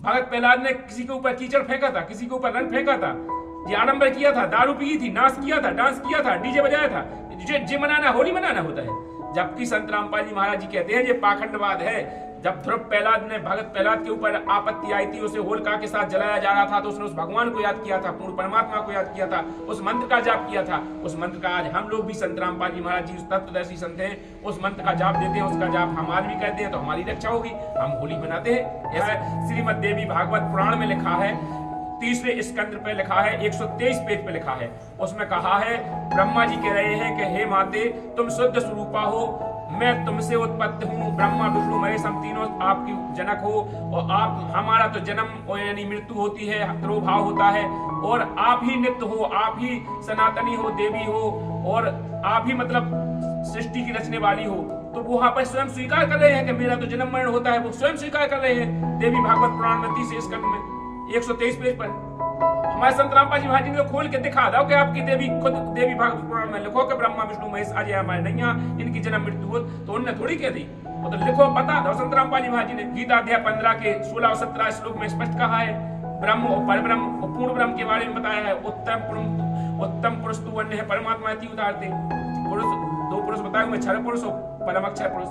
भगत प्रहलाद ने किसी के ऊपर कीचड़ फेंका था, किसी के ऊपर रंग फेंका था, ये आडंबर किया था, दारू पी थी, नाच किया था, डांस किया था, डीजे बजाया था। जे मनाना होली मनाना होता है। जबकि संत रामपाल जी महाराज जी कहते हैं ये पाखंडवाद है। जब ध्रुव प्रहलाद ने भगत प्रहलाद के ऊपर आपत्ति आई थी, उसे होलिका के साथ जलाया जा रहा था, तो उसने उस भगवान को याद किया था, पूर्ण परमात्मा को याद किया था, उस मंत्र का जाप किया था। उस मंत्र का आज हम लोग भी संत रामपाल जी महाराज जी उस तत्वदर्शी संत हैं, उस मंत्र का जाप देते हैं, उसका जाप हम आज भी करते हैं, तो हमारी रक्षा होगी। हम होली मनाते हैं। यह श्रीमद् देवी भागवत पुराण में लिखा है, तीसरे स्कंद पे लिखा है, 123 पेज पे लिखा है। उसमें कहा है, ब्रह्मा जी कह रहे हैं कि हे माते, तुम शुद्ध स्वरूपा हो, मैं तुमसे उत्पत्ति हूँ, ब्रह्मा विष्णु महेश हम तीनों आपकी जनक हो, और आप हमारा तो जन्म यानी मृत्यु होती है, तिरोभाव होता है, और आप ही नित्य हो, आप ही सनातनी हो, देवी हो, और आप ही मतलब सृष्टि की रचने वाली हो। तो वो वहां पर स्वयं स्वीकार कर रहे हैं कि मेरा तो जन्म मरण होता है, वो स्वयं स्वीकार कर रहे हैं देवी भागवत पुराण में 30 स्कंद में 123 पेज पर। हमारे संत रामपाल जी महाराज जी ने खोल के दिखा दो कि आपकी देवी खुद देवी भागवत पुराण में लिखो कि ब्रह्मा विष्णु महेश आज हमारे नैया इनकी जन्म मृत्यु हो, तो उन्होंने थोड़ी कह दी, वो तो लिखो बता दो। संत रामपाल जी महाराज जी ने गीता अध्याय 15 के 16 और 17 श्लोक में स्पष्ट कहा है, ब्रह्म और परब्रह्म और पूर्ण ब्रह्म के बारे में बताया है। उत्तम पुरुष तू अन्य है, परमात्मा अति उदारते पुरुष, दो पुरुष बताए हुए, क्षर पुरुष और परम अक्षर पुरुष।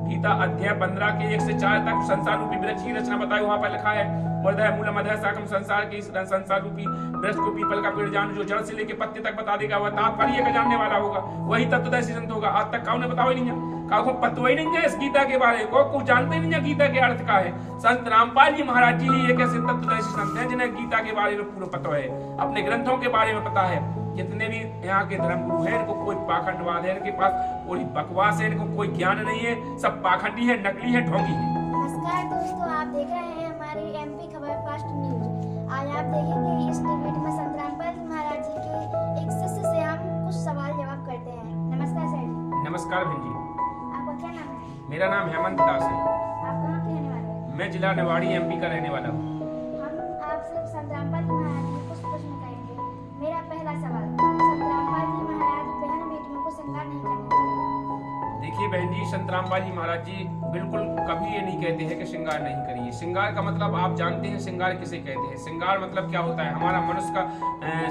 गीता अध्याय 15 के 1 से 4 तक संसार रूपी वृक्ष की रचना बताई, वहां पर लिखा है, वर्धय मूलम अधः शाखम, संसार की संसार रूपी वृक्ष को पीपल का पेड़ जान, जो जड़ से लेके पत्ते तक बता देगा, वह तात्पर्य का जानने वाला होगा, वही तत्वदर्शी संत होगा। आज तक काउने बताओ ही नहीं है, काउ को पता ही नहीं है इस गीता के बारे में, कुछ जानते नहीं है गीता के अर्थ का है। संत रामपाल जी महाराज जी ही एक ऐसे तत्वदर्शी संत हैं जिन्हें गीता के बारे में पूरा पता है, अपने ग्रंथों के बारे में पता है। जितने भी यहाँ के धर्मगुरु हैं, इनको कोई पाखंडवाद है, इनके पास कोई बकवास है, इनको कोई ज्ञान नहीं है, सब पाखंडी है, नकली है, ढोंगी है। नमस्कार दोस्तों, आप देख रहे हैं हमारी एमपी खबर फास्ट न्यूज। आज आप देखेंगे इस डिबेट में संत रामपाल महाराज जी के एक शिष्य से हम कुछ सवाल जवाब करते हैं। नमस्कार सर जी। नमस्कार बहन जी। आपका क्या नाम है? मेरा नाम हेमंत दास है। आप कहाँ के रहने वाले हैं? मैं जिला निवाड़ी एमपी का रहने वाला हूँ। हम आपसे संत रामपाल जी महाराज जी कुछ प्रश्न करेंगे। मेरा पहला सवाल, संत रामपाल जी महाराज बहन बेटियों को श्रृंगार नहीं करने देते? देखिए बहन जी, संत रामपाल जी महाराज जी बिल्कुल कभी ये नहीं कहते हैं कि श्रृंगार नहीं करिए। श्रृंगार का मतलब आप जानते हैं, श्रृंगार किसे कहते हैं? श्रृंगार मतलब क्या होता है? हमारा मनुष्य का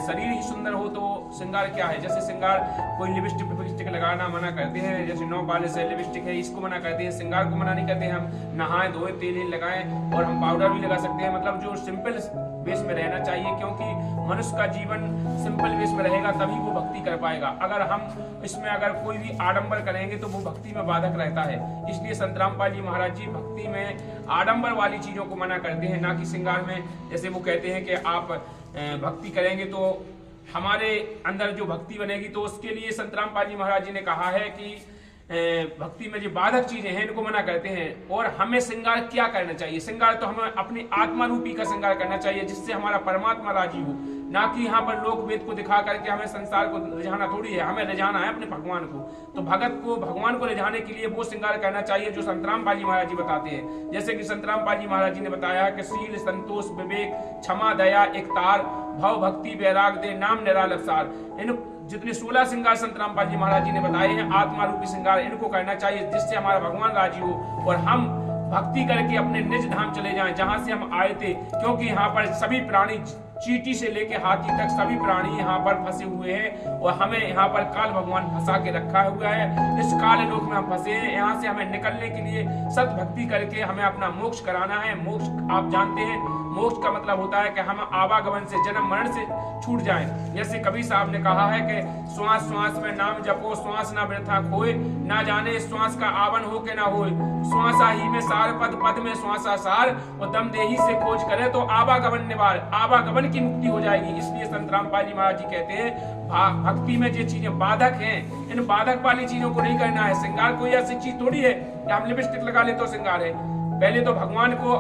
शरीर ही सुंदर हो तो श्रृंगार क्या है? जैसे श्रृंगार कोई लिपस्टिक लगाना मना करते हैं, जैसे नौ पॉलिश है, लिपस्टिक है, इसको मना करते हैं। श्रृंगार को मना नहीं करते हैं। हम नहाए धोए, तेल लगाएं, और हम पाउडर भी लगा सकते हैं। मतलब जो सिंपल वेश में रहना चाहिए, क्योंकि मनुष्य का जीवन सिंपल वेश में रहेगा तभी वो भक्ति कर पाएगा। अगर हम इसमें अगर कोई भी आडंबर करेंगे तो वो भक्ति में बाधक रहता है। इसलिए संत रामपाल जी महाराज जी भक्ति में आडंबर वाली चीजों को मना करते हैं, ना कि श्रृंगार में। जैसे वो कहते हैं कि आप भक्ति करेंगे तो हमारे अंदर जो भक्ति बनेगी, तो उसके लिए संत रामपाल जी महाराज जी ने कहा है कि भक्ति में जो बाधक चीजें हैं इनको मना करते हैं। और हमें श्रृंगार क्या करना चाहिए? श्रृंगार तो हमें अपनी आत्मा रूपी का श्रृंगार करना चाहिए, जिससे हमारा परमात्मा राजी हो, ना कि यहाँ पर लोक वेद को दिखा करके हमें संसार को रिझाना थोड़ी है। हमें रिझाना है अपने भगवान को। तो भगत को भगवान को रिझाने के लिए वो श्रृंगार करना चाहिए जो संत रामपाल जी महाराज जी बताते हैं। जैसे कि संत रामपाल जी महाराज जी ने बताया कि शील, संतोष, विवेक, क्षमा, दया, एकतार, भाव, भक्ति, वैराग दे, नाम निराल अवसार, इन जितने 16 श्रृंगार संत रामपाल जी महाराज जी ने बताए हैं, आत्मा रूपी श्रृंगार, इनको करना चाहिए, जिससे हमारा भगवान राजी हो और हम भक्ति करके अपने निज धाम चले जाएं, जहां से हम आए थे। क्योंकि यहाँ पर सभी प्राणी, चींटी से लेके हाथी तक सभी प्राणी यहाँ पर फंसे हुए हैं, और हमें यहाँ पर काल भगवान फंसा के रखा हुआ है। इस काल लोक में हम फंसे हैं। यहाँ से हमें निकलने के लिए सत भक्ति करके हमें अपना मोक्ष कराना है। मोक्ष आप जानते हैं, मोक्ष का मतलब होता है कि हम आवागमन से, जन्म मरण से छूट जाएं। जैसे कबीर साहब ने कहा है कि श्वास श्वास में नाम जपो, श्वास ना वृथा खोए, ना जाने श्वास का आवन हो के ना होए, श्वासा ही में सार, पद पद में श्वासा सार, और दम देही से खोज करे तो आवागमन निवार, आवागमन की मुक्ति हो जाएगी। इसलिए संत रामपाल जी महाराज जी कहते हैं भक्ति में जो चीजें बाधक हैं, इन बाधक वाली चीजों को नहीं करना है। श्रृंगार कोई ऐसी चीज थोड़ी है कि हम लिपस्टिक लगा ले तो श्रृंगार है। पहले तो भगवान को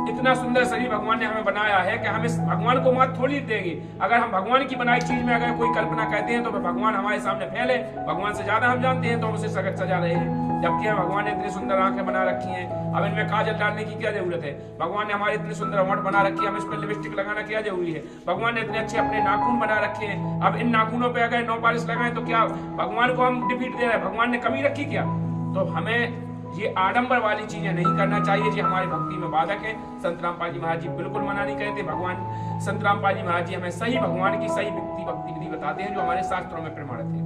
इतना सुंदर शरीर भगवान ने हमें बनाया है कि हम इस भगवान को मात थोड़ी देंगे। अगर हम भगवान की बनाई चीज में अगर कोई कल्पना कहते हैं तो भगवान हमारे सामने फैले, भगवान से ज्यादा हम जानते हैं तो हम उसे सगत सजा रहे हैं। जबकि भगवान ने इतनी सुंदर आंखें बना रखी हैं, अब इनमें काजल डालने की क्या जरूरत है? भगवान ने हमारे इतनी सुंदर होंठ बना रखी है, हम इस पर लिपस्टिक लगाना क्या जरूरी है? भगवान ने इतने अच्छे अपने नाखून बना रखे हैं, अब इन नाखूनों पे अगर नौ पॉलिश लगाएं तो क्या भगवान को हम डिफीट दे रहे हैं? भगवान ने कमी रखी क्या? तो हमें ये आडंबर वाली चीजें नहीं करना चाहिए, ये हमारी भक्ति में बाधक है। संत रामपाल जी महाराज जी बिल्कुल मना नहीं करते। भगवान संत रामपाल जी महाराज जी हमें सही भगवान की सही भक्ति विधि बताते हैं जो हमारे शास्त्रों में प्रमाणित है।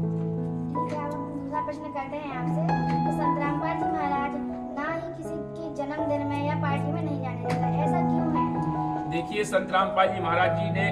दूसरा प्रश्न करते हैं आपसे कि संत रामपाल जी महाराज ना ही किसी के जन्मदिन में या पार्टी में नहीं जाने देता, ऐसा क्यों है? देखिए, संत रामपाल जी महाराज जी ने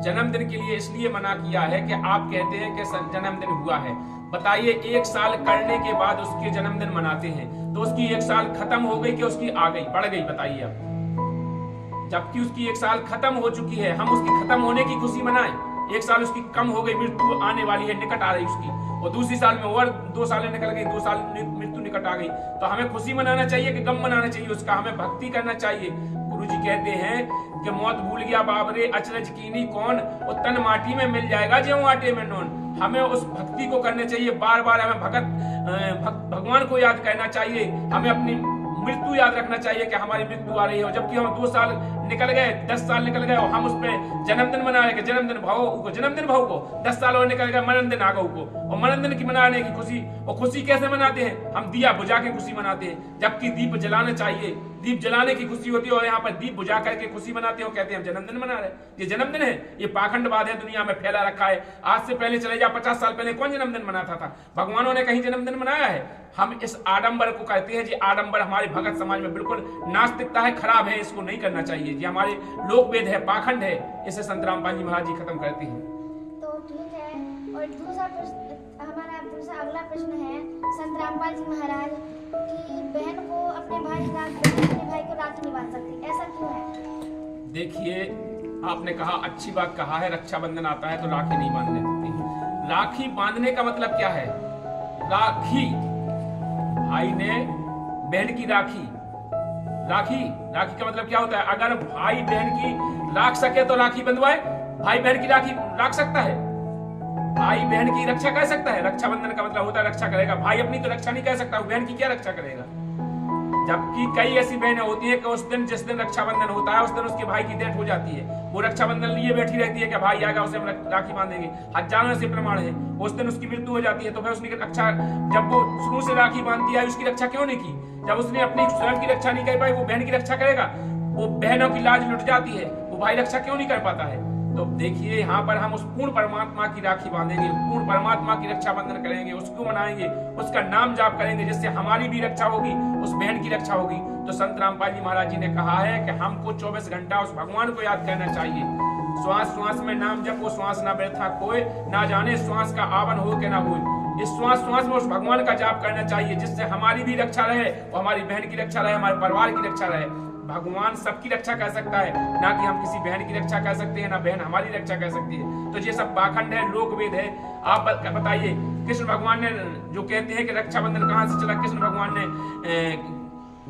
जन्मदिन के लिए इसलिए मना किया है कि आप कहते हैं कि जन्मदिन हुआ है, बताइए 1 साल करने के बाद उसके जन्मदिन मनाते हैं तो उसकी 1 साल खत्म हो गई कि उसकी आ गई बढ़ गई, बताइए आप। जबकि उसकी 1 साल खत्म हो चुकी है, हम उसकी खत्म होने की खुशी मनाएं। 1 साल उसकी कम हो गई, मृत्यु आने वाली है, निकट आ रही उसकी, और दूसरी साल में और 2 साल निकल गई, 2 साल मृत्यु निकट आ गई, तो हमें खुशी मनाना चाहिए कि गम मनाना चाहिए उसका? हमें भक्ति करना चाहिए। गुरु जी कहते हैं कि मौत भूल गया बाबरे अचरज कीनी कौन, और तन माटी में मिल जाएगा ज्यों आटे में नून। हमें उस भक्ति को करना चाहिए, बार बार हमें भगवान को याद करना चाहिए, हमें अपनी मृत्यु याद रखना चाहिए कि हमारी मृत्यु आ रही है। जबकि हम 2 साल निकल गए, 10 साल निकल गए और हम उस पर जन्मदिन मना रहे, जन्मदिन भाव को, जन्मदिन भाव को 10 साल और निकल गए, मननदिन आ गऊ को, और मननदिन की मनाने की खुशी, और खुशी कैसे मनाते हैं? हम दिया बुझा के खुशी मनाते हैं, जबकि दीप जलाना चाहिए, दीप जलाने की खुशी होती है, और यहाँ पर दीप बुझा करके खुशी मनाते हो, कहते हैं हम जन्मदिन मना रहे। ये जन्मदिन है? ये पाखंडवाद है, दुनिया में फैला रखा है। आज से पहले चले जा 50 साल पहले कौन जन्मदिन मनाता था? भगवानों ने कहीं जन्मदिन मनाया है? हम इस आडंबर को कहते हैं जी, आडंबर हमारे भगत समाज में बिल्कुल नास्तिकता है, खराब है, इसको नहीं करना चाहिए। ये हमारे लोक वेद है, पाखंड है, इसे संत रामपाल जी महाराज जी खत्म करते हैं। तो ठीक है, और दूसरा अगला प्रश्न है, संत रामपाल जी महाराज की बहन को अपने भाई को राखी नहीं बांध सकती, ऐसा क्यों है? देखिए, आपने कहा, अच्छी बात कहा है, रक्षाबंधन आता है तो राखी नहीं बांधने देती। राखी बांधने का मतलब क्या है? राखी, भाई ने बहन की राखी, राखी का मतलब क्या होता है? अगर भाई बहन की राख सके तो राखी बंधवाए। भाई बहन की राखी राख सकता है, भाई बहन की रक्षा कर सकता है। रक्षाबंधन का मतलब होता है रक्षा करेगा। भाई अपनी तो रक्षा नहीं कर सकता, बहन की क्या रक्षा करेगा? जबकि कई ऐसी बहनें होती है कि उस दिन, जिस दिन रक्षाबंधन होता है, उस दिन उसके भाई की डेथ हो जाती है, वो रक्षाबंधन लिए बैठी रहती है कि भाई आएगा उसे हम राखी बांधेंगे। हजारों ऐसे प्रमाण है। उस दिन उसकी मृत्यु हो जाती है, तो फिर उसने रक्षा, जब वो शुरू से राखी बांधती है, उसकी रक्षा क्यों नहीं की? जब उसने अपनी स्वयं की रक्षा नहीं कर पाई, वो बहन की रक्षा करेगा? वो बहनों की लाज लुट जाती है, वो भाई रक्षा क्यों नहीं कर पाता है? तो देखिए, यहाँ पर हम उस पूर्ण परमात्मा की राखी बांधेंगे, पूर्ण परमात्मा की रक्षाबंधन करेंगे, उसको मनाएंगे, उसका नाम जाप करेंगे, जिससे हमारी भी रक्षा होगी, उस बहन की रक्षा होगी। तो संत रामपाल जी महाराज जी ने कहा है कि हमको 24 घंटा उस भगवान को याद करना चाहिए। श्वास श्वास में नाम जप, वो श्वास ना व्यर्था कोई, ना जाने श्वास का आवन हो के ना हो। इस श्वास श्वास में उस भगवान का जाप करना चाहिए, जिससे हमारी भी रक्षा रहे, और हमारी बहन की रक्षा रहे, हमारे परिवार की रक्षा रहे। भगवान सबकी रक्षा कर सकता है, ना कि हम किसी बहन की रक्षा कर सकते हैं, ना बहन हमारी रक्षा कर सकती है। तो ये सब पाखंड है, लोक वेद है। आप बताइए, कृष्ण भगवान ने जो कहते हैं कि रक्षाबंधन कहाँ से चला? कृष्ण भगवान ने,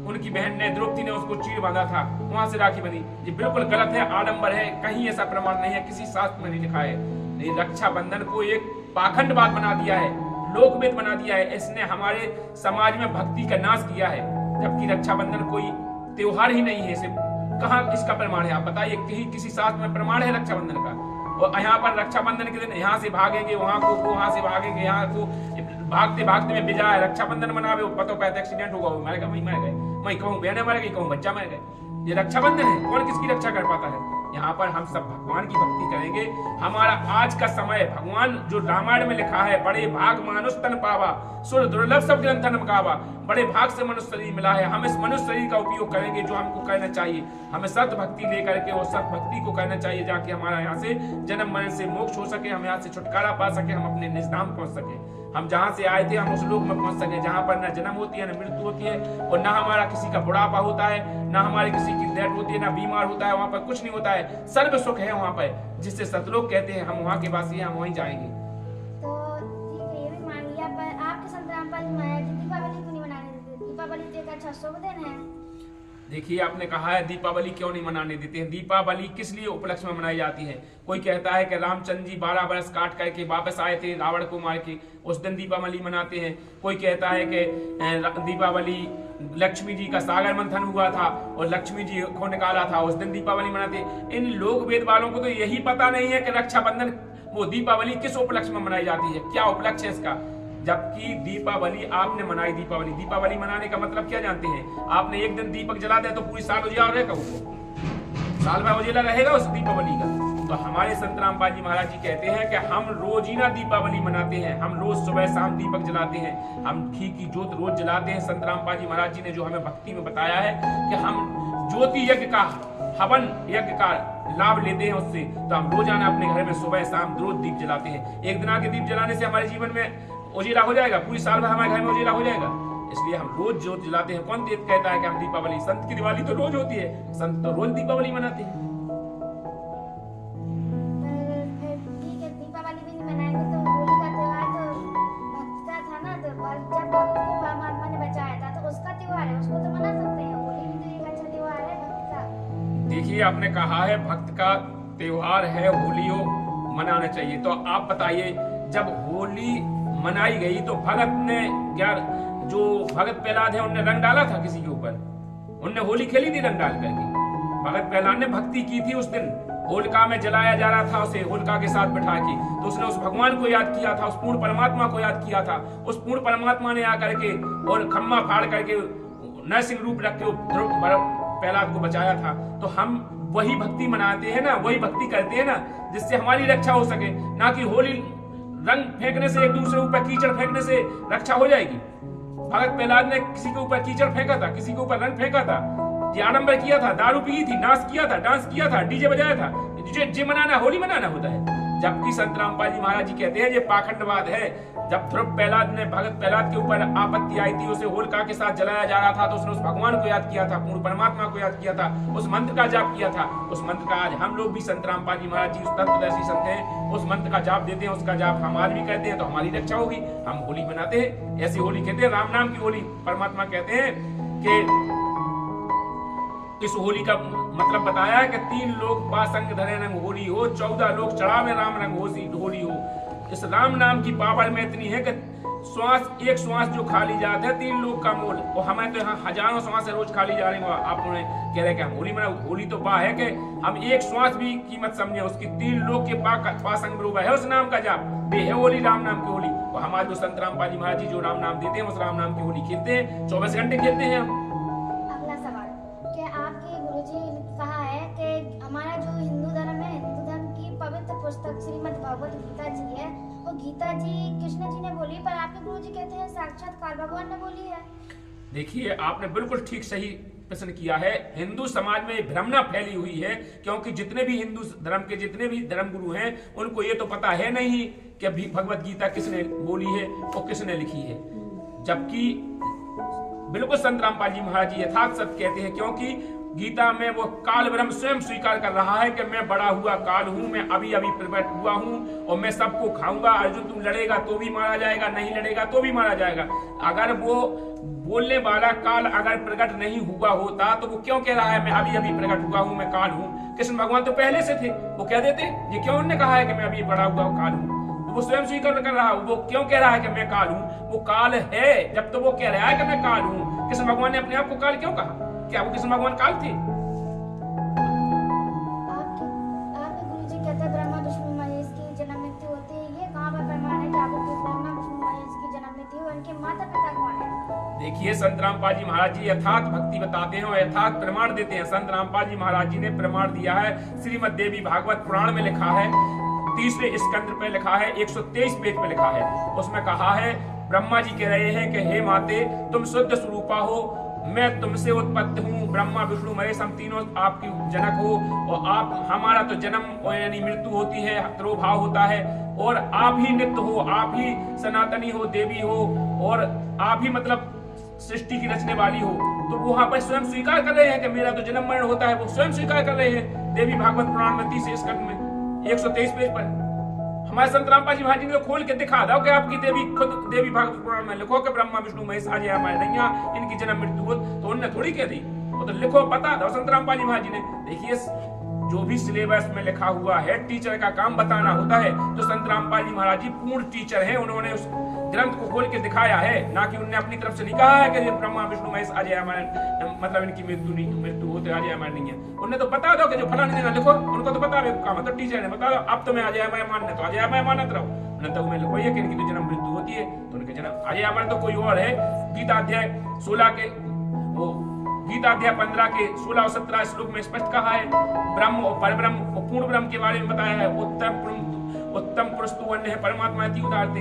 उनकी बहन ने, द्रौपदी ने उसको चीर बांधा था, वहां से राखी बनी। ये बिल्कुल गलत है, आडंबर है, कहीं ऐसा प्रमाण नहीं है, किसी शास्त्र में नहीं लिखा है। नहीं, रक्षाबंधन को एक पाखंडवाद बना दिया है, लोकवेद बना दिया है। इसने हमारे समाज में भक्ति का नाश किया है, जबकि रक्षाबंधन कोई त्योहार ही नहीं है। इसे कहाँ इसका प्रमाण है? आप बताइए, किसी शास्त्र में प्रमाण है रक्षाबंधन का? और यहाँ पर रक्षाबंधन के दिन यहाँ से भागेंगे वहां को, वहां से भागेंगे यहाँ को, भागते भागते में बिजा है। रक्षाबंधन मनावे, पता पैदा एक्सीडेंट होगा, वो मर गए, वही मर गए, वही कहूँ बहने मर गई, कहूँ बच्चा मर गए। ये रक्षाबंधन है, कौन किसकी रक्षा कर पाता है? यहाँ पर हम सब भगवान की भक्ति करेंगे। हमारा आज का समय, भगवान जो रामायण में लिखा है, बड़े भाग मानुष तन पावा, सुर दुर्लभ सब ग्रंथन गावा, बड़े भाग से मनुष्य शरीर मिला है। हम इस मनुष्य शरीर का उपयोग करेंगे, जो हमको करना चाहिए। हमें सत भक्ति लेकर के और सत भक्ति को करना चाहिए, जाके हमारा यहाँ से जन्म मरण से मोक्ष हो सके, हम यहाँ से छुटकारा पा सके, हम अपने निज धाम पहुंच सके। हम जहाँ से आए थे, हम उस लोक में पहुंच सके, जहाँ पर न जन्म होती है, न मृत्यु होती है, और न हमारा किसी का बुढ़ापा होता है, न हमारी किसी की डेथ होती है, न बीमार होता है। वहाँ पर कुछ नहीं होता है, सर्व सुख है वहाँ पर, जिससे सतलोक कहते हैं। हम वहाँ के वासी हैं, हम वहीं जाएंगे। तो ठीक है, ये भी मान लिया, पर आपके संत रामपाल जी महाराज दीपावली क्यों नहीं मनाने देते? दीपावली तो एक अच्छा शुभ दिन है। देखिए, आपने कहा है दीपावली क्यों नहीं मनाने देते हैं। दीपावली किस लिए उपलक्ष्य में मनाई जाती है? कोई कहता है कि रामचंद्र जी 12 बरस काट करके वापस आए थे रावण को मार के, उस दिन दीपावली मनाते हैं। कोई कहता है कि दीपावली लक्ष्मी जी का सागर मंथन हुआ था और लक्ष्मी जी को निकाला था, उस दिन दीपावली मनाते हैं। इन लोक वेद वालों को तो यही पता नहीं है कि रक्षाबंधन, वो दीपावली किस उपलक्ष्य में मनाई जाती है, क्या उपलक्ष्य है इसका। जबकि दीपावली आपने मनाई। दीपावली मनाने का मतलब क्या जानते हैं? आपने एक दिन दीपक जला दिया तो पूरी साल उजियार रहेगा, वो साल भर उजियारा रहेगा उस दीपावली का। तो हमारे संत रामपाल जी महाराज जी कहते हैं कि हम रोजीना दीपावली मनाते हैं, हम रोज सुबह शाम दीपक जलाते हैं, हम घी की जोत रोज जलाते हैं। संत रामपाल जी महाराज जी ने जो हमें भक्ति में बताया है कि हम ज्योति यज्ञ का, हवन यज्ञ का लाभ लेते हैं उससे, तो हम रोजाना अपने घर में सुबह शाम रोज दीप जलाते हैं। एक दिन आके दीप जलाने से हमारे जीवन में उजियारा हो जाएगा, पूरी साल भर हमारे घर में उजियारा हो जाएगा। इसलिए हम रोज जोत जलाते हैं। कौन कहता है कि हम दीपावली, संत की दिवाली तो रोज होती है, संत तो रोज दीपावली मनाते हैं। ठीक है, दीपावली भी नहीं मनाएंगे तो होली का त्योहार तो भक्त का था ना, तो जब भक्त को परमात्मा ने बचाया था तो उसका त्योहार है, उसको तो मना सकते हैं। होली भी तो एक अच्छा त्योहार है भक्त का। देखिए, आपने कहा है भक्त का त्योहार है होली, हो मनाना चाहिए। तो आप बताइए, जब होली मनाई गई तो भगत ने क्या, जो भगत प्रहलाद है उनने रंग डाला था किसी के ऊपर? उनने होली खेली थी रंग डाल करके? भगत प्रहलाद ने भक्ति की थी उस दिन। होलिका में जलाया जा रहा था उसे, होलिका के साथ बैठा के, तो उसने उस भगवान को याद किया था, उस पूर्ण परमात्मा को याद किया था। उस पूर्ण परमात्मा ने आकर के और खम्मा फाड़ करके नरसिंह रूप रख के प्रहलाद को बचाया था। तो हम वही भक्ति मनाते हैं ना, वही भक्ति करते हैं ना, जिससे हमारी रक्षा हो सके। ना कि होली रंग फेंकने से, एक दूसरे ऊपर कीचड़ फेंकने से रक्षा हो जाएगी। भगत प्रहलाद ने किसी के ऊपर कीचड़ फेंका था, किसी के ऊपर रंग फेंका था, ये आडंबर किया था, दारू पी थी, नाच किया था, डांस किया था, डीजे बजाया था। जे मनाना, होली मनाना होता है। जबकि संत रामपाल जी महाराज जी कहते हैं ये पाखंडवाद है। जब ध्रुव प्रहलाद ने, भगत प्रहलाद के ऊपर आपत्ति आई थी, उसे होलिका के साथ जलाया जा रहा था, तो उसने उस भगवान को याद किया था, पूर्ण परमात्मा को याद किया था, उस मंत्र का जाप किया था। उस मंत्र का आज हम लोग भी, संत रामपाल जी महाराज जी उस तत्वदर्शी संत हैं, उस मंत्र का जाप देते हैं, उसका जाप हम आज भी करते हैं, तो हमारी रक्षा होगी। हम होली मनाते हैं, ऐसी होली कहते हैं राम नाम की होली। परमात्मा कहते हैं कि इस होली का मतलब बताया है कि 3 लोग पासंग धरे रंग होली हो, 14 लोग चढ़ावे राम रंग होली हो। इस राम नाम की पावर में इतनी है कि एक श्वास जो खाली जाता है 3 लोग का मोल, और हमें तो यहाँ हजारों श्वास रोज खाली जा रही है। आप उन्हें कह रहे हैं कि हम होली मना, होली तो बा है कि हम एक श्वास भी कीमत समझे उसकी। 3 लोग के पासंग बरोबर है उस नाम का जाप, बे है होली, राम नाम की होली। और हमारे जो संत रामपाल जी महाराज जी जो राम नाम देते हैं, उस राम नाम की होली खेलते हैं, 24 घंटे खेलते हैं हम। अगला सवाल, क्या आपके गुरुजी ने कहा है कि हमारा जो हिंदू धर्म है, हिंदू धर्म की पवित्र पुस्तक श्रीमद् भगवत गीता जी है, वो गीता जी कृष्ण जी ने बोली, पर आपके गुरुजी कहते हैं साक्षात काल भगवान ने बोली है। देखिए, आपने बिल्कुल ठीक सही प्रश्न किया है। हिंदू समाज में भ्रमना फैली हुई है, क्योंकि जितने भी हिंदू धर्म के जितने भी धर्म गुरु हैं, उनको ये तो पता है नहीं कि भगवत गीता किसने बोली है और किसने लिखी है। जबकि बिल्कुल संत रामपाल जी महाराज जी यथार्थ सत्य कहते हैं, क्योंकि गीता में वो काल ब्रह्म स्वयं स्वीकार कर रहा है कि मैं बड़ा हुआ काल हूं, मैं अभी अभी प्रकट हुआ हूं और मैं सबको खाऊंगा। अर्जुन, तुम लड़ेगा तो भी मारा जाएगा, नहीं लड़ेगा तो भी मारा जाएगा। अगर वो बोलने वाला काल अगर प्रकट नहीं हुआ होता तो वो क्यों कह रहा है मैं अभी अभी प्रकट हुआ हूं, मैं काल हूं? कृष्ण भगवान तो पहले से थे, वो कह देते, ये क्यों उन्होंने कहा है कि मैं अभी बड़ा हुआ काल हूं? वो स्वयं स्वीकार कर रहा है, वो क्यों कह रहा है कि मैं काल हूं? वो काल है, जब तो वो कह रहा है कि मैं काल हूं। कृष्ण भगवान ने अपने आप को काल क्यों कहा? क्या वो कृष्ण भगवान काल थे? आपके गुरुजी कहते हैं ब्रह्मा विष्णु महेश की जन्म मृत्यु होती है, ये कहाँ पर प्रमाण है कि आपको ब्रह्मा विष्णु महेश की जन्म मृत्यु हुई? उनके माता पिता कौन है? देखिए, संत रामपाल जी महाराज जी यथार्थ भक्ति बताते हैं और यथार्थ प्रमाण देते हैं। संत रामपाल जी महाराज जी ने प्रमाण दिया है, श्रीमद् देवी भागवत पुराण में लिखा है, 3रे स्कंद पे लिखा है, 123 पेज पे लिखा है। उसमें कहा है, ब्रह्मा जी कह रहे हैं कि हे माते, तुम शुद्ध स्वरूपा हो, मैं तुमसे उत्पत्ति हूँ, ब्रह्मा विष्णु महेश हम तीनों आपकी जनक हो, और आप, हमारा तो जन्म यानी मृत्यु होती है, तिरोभाव होता है, और आप ही नित्य हो, आप ही सनातनी हो, देवी हो, और आप ही मतलब सृष्टि की रचने वाली हो। तो वो वहां पर स्वयं स्वीकार कर रहे हैं कि मेरा तो जन्म मरण होता है, वो स्वयं स्वीकार कर रहे हैं। देवी भागवत पुराण में 30 स्कंद में 123 पेज पर हमारे संत रामपाल जी महाराज जी ने खोल के दिखा दो कि आपकी देवी खुद देवी भागवत पुराण में लिखो कि ब्रह्मा विष्णु महेश आज हमारे नैया, इनकी जन्म मृत्यु हो, तो उन्होंने थोड़ी कह दी, वो तो लिखो, बता दो संत रामपाल जी महाराज जी ने। देखिए, जो भी सिलेबस में लिखा हुआ है, टीचर का काम बताना होता है। तो संत रामपाल जी महाराज जी पूर्ण टीचर हैं, उन्होंने उस ग्रंथ को खोल के दिखाया है, ना कि उन्होंने अपनी तरफ से नहीं कहा है कि ब्रह्मा विष्णु महेश आज हमारे, मतलब इनकी मृत्यु होते आज हमारे नहीं है। उन्हें तो बता दो कि जो फलाने जगह लिखो, उनको तो बता दो काम, तो टीचर ने बता दो, अब तो मैं आज हमारे मानने, तो आज हमारे मानत रहो। अनंत में लिखो कि इनकी तो जन्म मृत्यु होती है, तो उनके जन्म आगे हमारे तो कोई और है। गीता अध्याय 16 के वो गीता अध्याय 15 के 16 और 17 श्लोक में स्पष्ट कहा है, ब्रह्म और परब्रह्म और पूर्ण ब्रह्म के बारे में बताया है। उत्तम पुरुष तो अन्य है परमात्मा अति उदारते।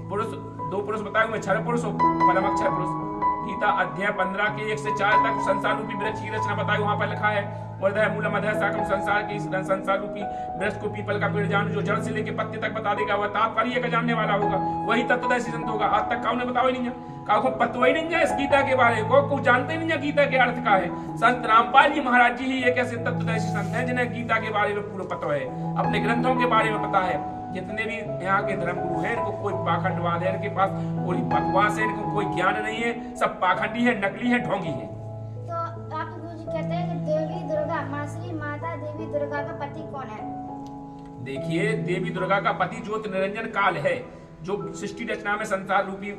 पुरुष दो पुरुष बताए हुए, क्षर पुरुष और परम अक्षर पुरुष। गीता अध्याय 15 के 1 से 4 तक संसार रूपी वृक्ष की रचना बताई, वहां पर लिखा है वर्धय मूलम अधः शाखम, संसार की संसार रूपी वृक्ष को पीपल का पेड़ जानो, जो जड़ से लेके पत्ते तक बता देगा वह तात्पर्य का जानने वाला होगा, वही तत्वदर्शी संत होगा। आज तक काउ ने बताओ ही नहीं है, काउ को पता ही नहीं है इस गीता के बारे में, को जानते नहीं है गीता के अर्थ का है। संत रामपाल जी महाराज जी ही एक ऐसे तत्वदर्शी संत हैं जिन्हें गीता के बारे में पूरा पता है, अपने ग्रंथों के बारे में पता है। जितने भी यहाँ के धर्मगुरु हैं इनको कोई पाखंडवाद है, इनके पास कोई बकवास है, इनको कोई ज्ञान नहीं है, सब पाखंडी है, नकली है, ढोंगी है। तो आपके गुरुजी कहते हैं कि देवी दुर्गा माता देवी दुर्गा का पति कौन है? देखिए, देवी दुर्गा का पति ज्योति निरंजन काल है, जो सृष्टि रचना में संसार रूपी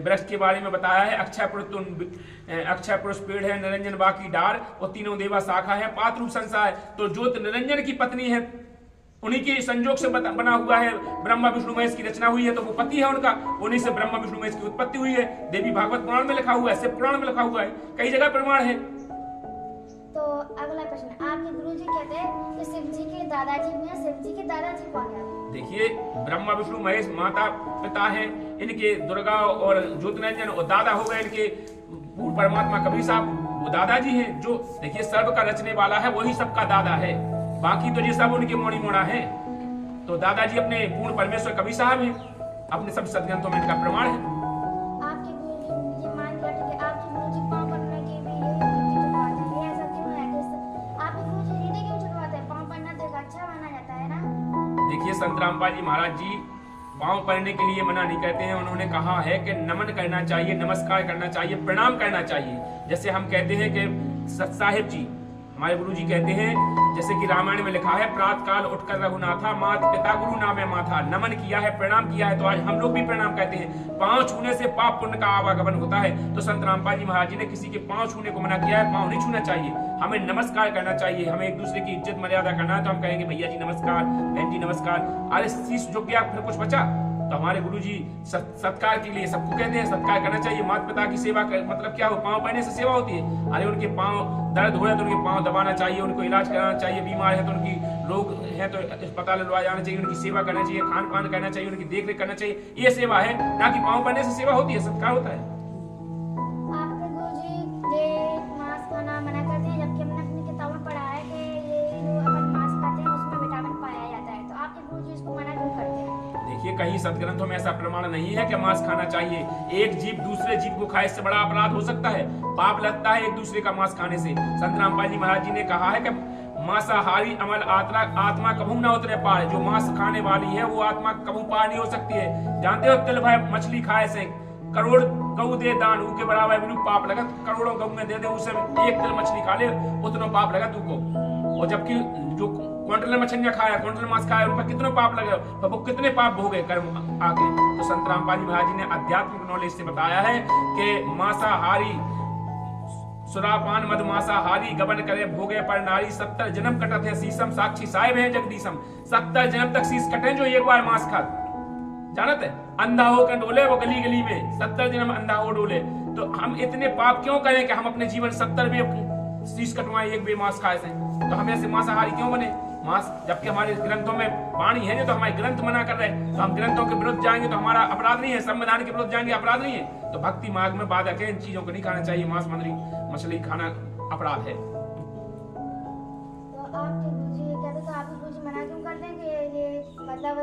वृक्ष के बारे में बताया है। अक्षय पुरुष पेड़ है, निरंजन बाकी डार और तीनों देवा शाखा है, पात्र रूप संसार। तो ज्योति निरंजन की पत्नी है, उन्हीं के संजोग से बना हुआ है ब्रह्मा विष्णु महेश की रचना हुई है, तो वो पति है उनका, उन्हीं से ब्रह्मा विष्णु महेश की उत्पत्ति हुई है। देवी भागवत पुराण में लिखा हुआ है, शिव पुराण में लिखा हुआ है, कई जगह प्रमाण है। तो अगला प्रश्न, आपके गुरुजी कहते हैं कि शिव जी के दादाजी भी हैं, शिव जी के दादाजी कौन है? देखिए, ब्रह्मा विष्णु महेश माता पिता है इनके, दुर्गा और ज्योतिरंजन, और दादा हो गए इनके पूर्ण परमात्मा कबीर साहब, वो दादाजी हैं। जो देखिए सर्व का रचने वाला है वही सबका दादा है, बाकी तो ये सब उनके मोड़ी मोड़ा है। तो दादाजी अपने पूर्ण परमेश्वर कबीर साहब हैं, अपने सब सदग्रंथों में इनका प्रमाण है। आपके गुरुजी ये मान लिया कि आपके गुरुजी पांव पड़ने के भी ये चुनवाते हैं, ये ऐसा क्यों है कि आपके गुरुजी रीढ़ी क्यों चुनवाते हैं? पांव पड़ना तो अच्छा माना जाता है ना। देखिए, संत रामपाल जी महाराज जी पांव पड़ने के लिए मना नहीं करते हैं, उन्होंने कहा है कि नमन करना चाहिए, नमस्कार करना चाहिए, प्रणाम करना चाहिए। जैसे हम कहते हैं कि सत साहिब जी हमारे गुरु जी कहते हैं, जैसे कि रामायण में लिखा है, प्रातः काल उठकर रघुनाथा, मात पिता गुरु नामे माथा, नमन किया है, प्रणाम किया है। तो आज हम लोग भी प्रणाम कहते हैं। पांव छूने से पाप पुण्य का आवागमन होता है, तो संत रामपाल जी महाराज जी ने किसी के पांव छूने को मना किया है, पांव नहीं छूना चाहिए, हमें नमस्कार करना चाहिए, हमें एक दूसरे की इज्जत मर्यादा करना है। तो हम कहेंगे भैया जी नमस्कार, बहन जी नमस्कार, अरे शीश झुक गया फिर कुछ बचा। तो हमारे गुरुजी सत्कार के लिए सबको कहते हैं सत्कार करना चाहिए। माता पिता की सेवा कर, मतलब क्या हो, पांव पड़ने से सेवा होती है। अरे उनके पांव दर्द हो रहा है तो उनके पांव दबाना चाहिए, उनको इलाज कराना चाहिए, बीमार है तो उनकी रोग है तो अस्पताल लुआ जाना चाहिए, उनकी सेवा करना चाहिए, खान पान करना चाहिए, उनकी देख रेख करना चाहिए। ये सेवा है, ना कि पांव पड़ने से सेवा होती है, सत्कार होता है। आपके गुरुजी ये मांस खाना मना करते हैं, जबकि हमने अपनी किताब में पढ़ा है कि ये जो अपन मांस खाते हैं उसमें विटामिन पाया जाता है, तो आपके गुरुजी इसको मना क्यों करते हैं? देखिए, कहीं सदग्रंथों में ऐसा प्रमाण नहीं है कि मांस खाना चाहिए। एक जीव दूसरे जीव को खाए, इससे बड़ा अपराध हो सकता है, पाप लगता है एक दूसरे का मांस खाने से। संत रामपाल जी महाराज जी ने कहा है कि मांसाहारी अमल आत्मा कभू ना उतरे पार। जो मांस खाने वाली है वो आत्मा कभू पार नहीं हो सकती है। जानते हो, तिल भर मछली खाए से करोड़ गऊ दे दान उनके बराबर बिनु पाप लगत, करोड़ों गऊ में दे दे उसे एक तिल मछली खा ले उतना पाप लगत उनको। और जबकि जो क्वांटल मछलियां खाया, क्वांटल मांस खाया, उन पर कितने पाप लगे, तो वो कितने पाप भोगे कर्म आगे। तो संत रामपाल जी महाराज जी ने आध्यात्मिक नॉलेज से बताया है कि मांसाहारी सुरापान मद मांसाहारी गबन करे भोगे पर नारी 70 जन्म कटत है शीशम, साक्षी साहिब है जगदीशम। 70 जन्म तक शीश कटे जो एक बार मांस खा, जानत है, अंधा होकर डोले वो गली गली में, 70 जन्म अंधा हो डोले। तो हम इतने पाप क्यों करें कि हम अपने जीवन 70 में शीश कटवाएं एक बे मांस खाए से? तो हम ऐसे मांसाहारी क्यों बने मांस, जबकि हमारे ग्रंथों में वाणी है, तो हमारे ग्रंथ मना कर रहे हैं। तो हम ग्रंथों के विरुद्ध जाएंगे तो हमारा अपराध नहीं है, संविधान के विरुद्ध जाएंगे अपराध नहीं है। तो भक्ति मार्ग में बाधक है, इन चीजों को नहीं खाना चाहिए, मांस मछली खाना अपराध है। तो आपके गुरुजी कहते तो आपके गुरुजी मना क्यों करते हैं कि ये मतलब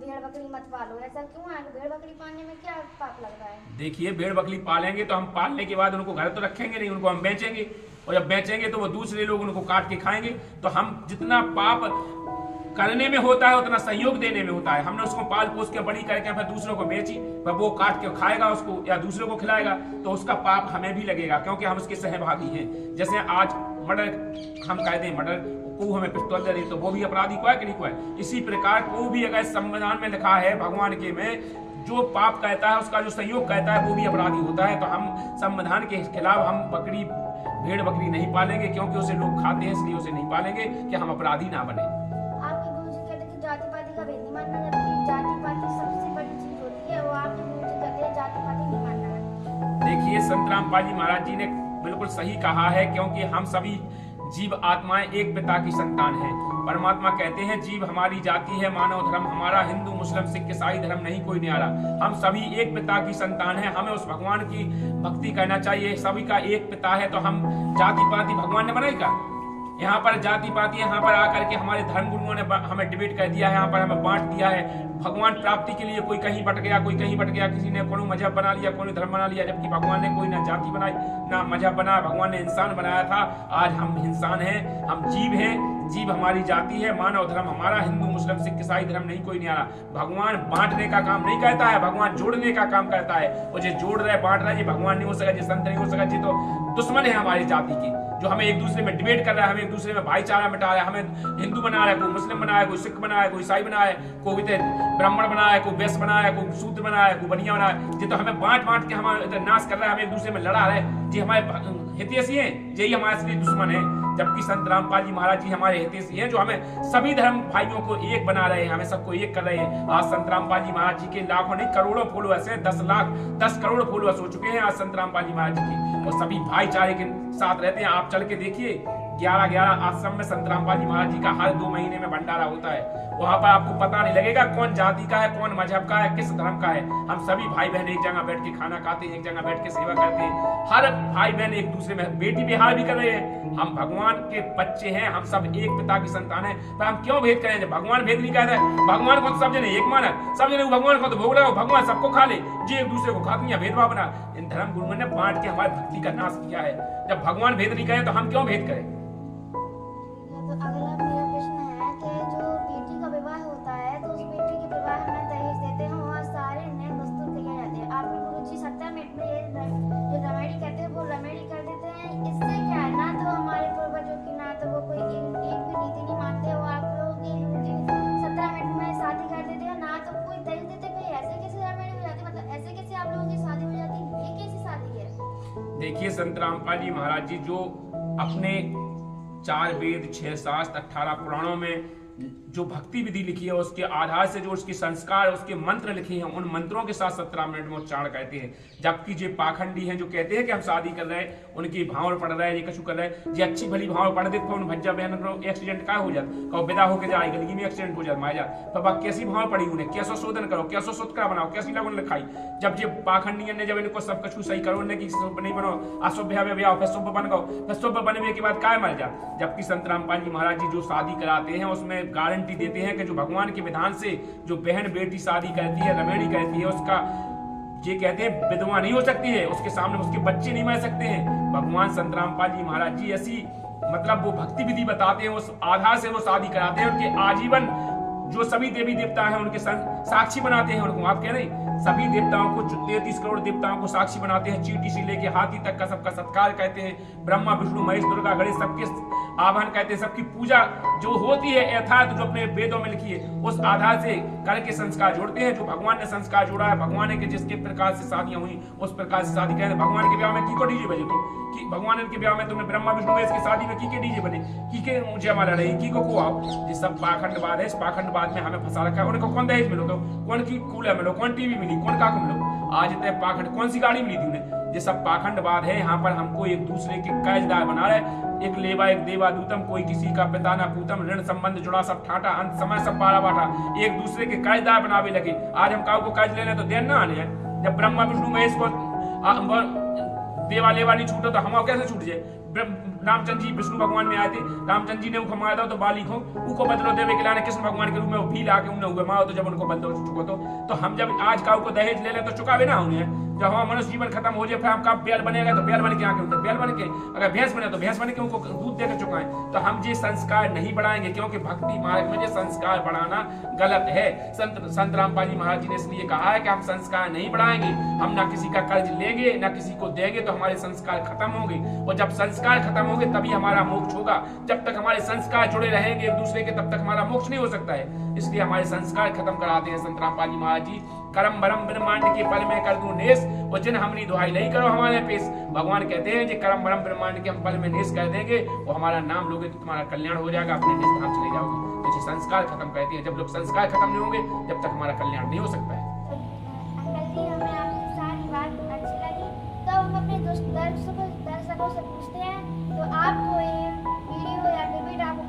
भेड़ बकरी मत पालो, ऐसा क्यों है? भेड़ बकरी पालने में क्या पाप लगता है? देखिए, भेड़ बकरी पालेंगे तो हम पालने के बाद उनको घर तो रखेंगे नहीं, उनको हम बेचेंगे, और जब बेचेंगे तो वो दूसरे लोग उनको काट के खाएंगे। तो हम जितना पाप करने में होता है उतना सहयोग देने में होता है। हमने उसको पाल पोस के बड़ी करके फिर दूसरों को बेची, फिर वो काट के खाएगा उसको या दूसरों को खिलाएगा, तो उसका पाप हमें भी लगेगा, क्योंकि हम उसके सहभागी हैं। जैसे आज मर्डर हम कहते हैं, मर्डर को हमें पिस्तौल दे रही तो वो भी अपराधी को है कि नहीं को है। इसी प्रकार को भी अगर संविधान में लिखा है भगवान के में, जो पाप कहता है उसका जो सहयोग कहता है वो भी अपराधी होता है। तो हम संविधान के खिलाफ हम भेड़ बकरी नहीं पालेंगे, क्योंकि उसे लोग खाते हैं इसलिए उसे नहीं पालेंगे कि हम अपराधी ना बने। आपके गुरुजी कहते हैं कि जाति पाति का भेद नहीं मानना, जबकि जाति पाति सबसे जाति पाति नहीं मानना है। देखिए संत रामपाल जी महाराज जी ने बिल्कुल सही कहा है, क्योंकि हम सभी जीव आत्माएं एक पिता की संतान हैं। परमात्मा कहते हैं जीव हमारी जाति है, मानव धर्म हमारा, हिंदू मुस्लिम सिख ईसाई धर्म नहीं कोई न्यारा। हम सभी एक पिता की संतान हैं, हमें उस भगवान की भक्ति करना चाहिए। सभी का एक पिता है, तो हम जाति पाति भगवान ने बनाई का? यहाँ पर जाति पाति यहाँ पर आकर के हमारे धर्म गुरुओं ने हमें डिबेट कर दिया है, यहाँ पर हमें बांट दिया है। भगवान प्राप्ति के लिए कोई कहीं बट गया, कोई कहीं बट गया, किसी ने कोई मजहब बना लिया, कोई धर्म बना लिया, जबकि भगवान ने कोई ना जाति बनाई ना मजहब बनाया। भगवान ने इंसान बनाया था। आज हम इंसान हैं, हम जीव हैं, जीव हमारी जाति है, मानव धर्म हमारा, हिंदू मुस्लिम सिख ईसाई धर्म नहीं कोई न्यारा। भगवान बांटने का काम नहीं करता है, भगवान जोड़ने का काम करता है। और जो जोड़ रहा है बांट रहा है, ये भगवान नहीं हो सका, ये संत नहीं हो सका, ये तो दुश्मन है हमारी जाति की, जो हमें एक दूसरे में डिबेट कर रहा है, हमें एक दूसरे में भाईचारा मिटा रहा है। हमें हिंदू बना रहा है, कोई मुस्लिम बना है, कोई सिख बना है, कोई ईसाई बना है, कोई ब्राह्मण बना है, कोई वैश्य बना है, कोई शूद्र बना है, कोई बनिया बना है। ये तो हमें बांट बांट के हमारे नाश कर रहा है, हमें एक दूसरे में लड़ा रहा है। जी हमारे हितैषी हैं, यही हमारे असली दुश्मन है। जबकि संत रामपाल जी महाराज जी हमारे हितैषी हैं, जो हमें सभी धर्म भाइयों को एक बना रहे हैं, हमें सबको एक कर रहे हैं। आज संत रामपाल जी महाराज जी के लाखों नहीं करोड़ों फॉलोअर्स हैं, 10 लाख 10 करोड़ फॉलोअर्स हो चुके हैं आज संत रामपाल जी महाराज जी की, और सभी भाईचारे के साथ रहते हैं। आप चल के देखिए 11-11 आश्रम में संत रामपाल जी महाराज जी का हर 2 महीने में भंडारा होता है। वहां पर आपको पता नहीं लगेगा कौन जाति का है, कौन मजहब का है, किस धर्म का है। हम सभी भाई बहन एक जगह बैठ के खाना खाते हैं, एक जगह बैठ के सेवा करते हैं। हर भाई बहन एक दूसरे में बेटी बिहार भी कर रहे हैं। हम भगवान के बच्चे हैं, हम सब एक पिता की संतान है। पर हम क्यों भेद करें? जब भगवान भेद नहीं कहता है, भगवान को सब जने एक माना, सब जने भगवान को तो भोग रहे हो, भगवान सबको खा ले, जी एक दूसरे को खाती है, भेदभाव बना। इन धर्म गुरुओं ने बांट के हमारी भक्ति का नाश किया है। जब भगवान भेद नहीं करें तो हम क्यों भेद करें? तो अगला मेरा प्रश्न है कि जो बेटी का विवाह होता है, तो उस बेटी के विवाह में दहेज देते हैं और सारे नियम दस्तूर किए जाते हैं। आपके गुरुजी 17 मिनट में ये जो रमेडी कहते हैं वो रमेडी कर देते हैं। इससे क्या है, ना तो हमारे पूर्वजों की, ना तो वो कोई एक भी नीति नहीं मानते, और आप लोग 17 मिनट में शादी कर देते हैं, ना तो कोई दहेज देते। फिर ऐसे कैसे रमेडी हो जाती, मतलब ऐसे कैसे आप लोगों की शादी हो जाती? ये कैसी शादी है? देखिए संत रामपाल जी महाराज जी जो अपने 4 वेद 6 शास्त्र 18 पुराणों में जो भक्ति विधि लिखी है, उसके आधार से जो उसके संस्कार उसके मंत्र लिखे हैं, उन मंत्रों के साथ 17 मिनट में उच्चारण करते हैं। जबकि जो पाखंडी हैं, जो कहते हैं कि हम शादी कर रहे हैं, उनकी भाव पड़ रहा है, ये कछु कर रहे हैं, ये अच्छी भली भाव पढ़ देते उन भज्जा बहन एक्सीडेंट का हो जाता, कहो विदा होकर जाए गंदगी में एक्सीडेंट हो जाता, मार जाता। पापा कैसी भाव पड़ी उन्हें, कैसा शोधन करो, कैसा सुत्रा बनाओ, कैसी लगन लिखाई। जब ये पाखंडियन ने जब इनको सब कछु सही करो ने कि नहीं बनो, अशुभ ब्याह फिर शुभ बन गो, फिर शुभ बनने के बाद काय मर जा। जबकि संत रामपाल जी महाराज जी जो शादी कराते हैं, उसमें गारंटी देते हैं कि जो भगवान के विधान से जो बहन बेटी शादी करती है, रमेड़ी करती है, उसका ये कहते हैं विधवा नहीं हो सकती है, उसके सामने उसके बच्चे नहीं मर सकते हैं। भगवान संत रामपाल जी महाराज जी ऐसी मतलब वो भक्ति विधि बताते हैं, उस आधार से वो शादी कराते हैं। उनके आजीवन जो सभी देवी देवता हैं उनके साक्षी बनाते हैं उनको। आप कह रहे सभी देवताओं को 33 करोड़ देवताओं को साक्षी बनाते हैं, चींटी से लेके हाथी तक का सबका सत्कार कहते हैं। ब्रह्मा विष्णु महेश दुर्गा गणेश सबके आह्वान कहते हैं, सबकी पूजा जो होती है यथार्थ जो अपने वेदों में लिखी है उस आधार से करके संस्कार जोड़ते हैं। जो भगवान ने संस्कार जोड़ा है, भगवान ने जिसके प्रकार से शादियां हुई उस प्रकार से शादी कहते हैं। भगवान के ब्याह में की को डीजे बजे तो कि भगवान के ब्याह में तुमने ब्रह्मा विष्णु महेश की शादी में की के डीजे बने, की के जयमाला रही, की को आओ। ये सब पाखंडवाद है। इस पाखंडवाद में हमें फंसा रखा है। उनको कौन दहेज मिलो, तो कौन की कूलर मिलो, कौन टीवी मिली, कौन का मिलो, आज इतने पाखंड, कौन सी गाड़ी मिली थी उन्हें। ये सब पाखंडवाद है। यहाँ पर हमको एक दूसरे के कर्जदार बना रहे, एक लेवा एक देवा दूतम, कोई किसी का पिता ना पूतम, ऋण संबंध जुड़ा सब ठाटा, अंत समय सब पारा बाटा, एक दूसरे के कर्जदार बनावे लगे। आज हम काऊ को कर्ज लेने तो देन ना आने हैं। जब ब्रह्मा विष्णु महेश को देवा लेवा नहीं छूटो तो हम कैसे छूट जाए। रामचंद्र जी विष्णु भगवान में आए थे, रामचंद्र जी ने उनको मारा था तो बाली को उनको बदलो देवे के लाने कृष्ण भगवान के रूप में वो भी लाके उन्हें हुए मारो, तो जब उनको बदलो चुको तो हम जब आज काऊ को दहेज ले तो चुकावे ना उन्हें। जब हमारा मनुष्य जीवन खत्म हो जाए फिर हम कब ब्याल बनेगा तो ब्याल बन के आके ब्याल बन के, अगर भैंस बने तो भैंस बन के उनको दूध देकर चुकाएं। तो हम ये संस्कार नहीं बढ़ाएंगे, क्योंकि भक्ति मार्ग में ये संस्कार बढ़ाना गलत है। संत रामपाल जी महाराज जी ने इसलिए कहा है कि हम संस्कार नहीं बढ़ाएंगे। हम ना किसी का कर्ज लेंगे ना किसी को देंगे, तो हमारे संस्कार खत्म होंगे। और जब संस्कार खत्म होंगे तभी हमारा मोक्ष होगा। जब तक हमारे संस्कार जुड़े रहेंगे एक दूसरे के, तब तक हमारा मोक्ष नहीं हो सकता है। इसलिए हमारे संस्कार खत्म कराते हैं संत रामपाल जी महाराज जी। करम भरम ब्रह्मांड के पल में कर दूं नेस, और जिन हमरी दुहाई नहीं करो हमारे पेश। भगवान कहते हैं कि करम भरम ब्रह्मांड के हम पल में नेस कर देंगे, वो हमारा नाम लोगे तो तुम्हारा कल्याण हो जाएगा, अपने निज धाम चले जाओगे। तो संस्कार खत्म कहते हैं। जब लोग संस्कार खत्म नहीं होंगे जब तक हमारा कल्याण नहीं हो सकता है। अंकल जी, हमें आपके साथ दर्शकों से पूछते हैं, तो आपको ये वीडियो या डिबेट आपको